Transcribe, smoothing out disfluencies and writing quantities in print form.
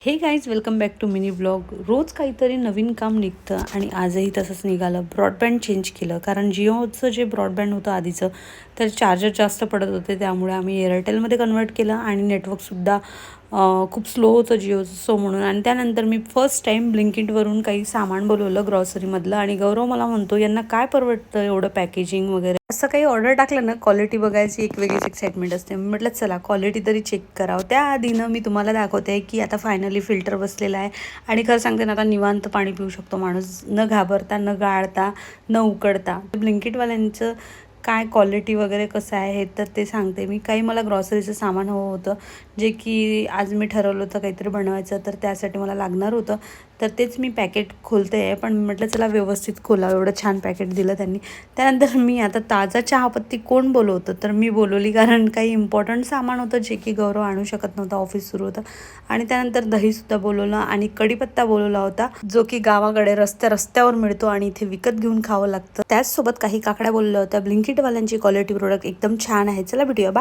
हे guys welcome back to mini blog. रोज काहीतरी नवीन काम निघतं आणि आजही तसंच निघालं. ब्रॉडबँड चेंज केलं कारण जिओचं जे ब्रॉडबँड होतं आधीचं तर चार्जर जास्त पडत होते, त्यामुळे आम्ही एअरटेलमध्ये कन्वर्ट केलं आणि नेटवर्कसुद्धा खूप स्लो होतं जिओचं सो म्हणून. आणि त्यानंतर मी फर्स्ट टाईम ब्लिंकिटवरून काही सामान बोलवलं ग्रॉसरीमधलं आणि गौरव मला म्हणतो यांना काय परवडतं एवढं पॅकेजिंग वगैरे. असं काही ऑर्डर टाकलं ना क्वालिटी बघायची एक वेगळीच एक्साइटमेंट असते. मी म्हटलं चला क्वालिटी तरी चेक करावं. त्याआधीनं मी तुम्हाला दाखवते की आता फायनली फिल्टर बसलेला आहे आणि खरं सांगते ना आता निवांत पाणी पिऊ शकतो माणूस, न घाबरता, न गाळता, न उकडता. ब्लिंकिटवाल्यांचं काय क्वालिटी वगैरे कसं आहे हे तर ते सांगते मी. काही मला ग्रॉसरीचं सामान हवं होतं जे की आज मी ठरवलं होतं काहीतरी बनवायचं, तर त्यासाठी मला लागणार होतं. तर तेच मी पॅकेट खोलते आहे, पण म्हटलं चला व्यवस्थित खोलावं, एवढं छान पॅकेट दिलं त्यांनी. त्यानंतर मी आता ताजा चहापत्ती कोण बोलवतं तर मी बोलवली, कारण काही इम्पॉर्टंट सामान होतं जे की गौरव आणू शकत नव्हतं, ऑफिस सुरू होतं. आणि त्यानंतर दहीसुद्धा बोलवलं आणि कढीपत्ता बोलवला होता जो की गावाकडे रस्त्यावर मिळतो आणि इथे विकत घेऊन खावं लागतं. त्याचसोबत काही काकड्या बोलल्या होत्या. ब्लिंकिटवाल्यांची क्वालिटी प्रोडक्ट एकदम छान आहे. चला भेटूया, बाय.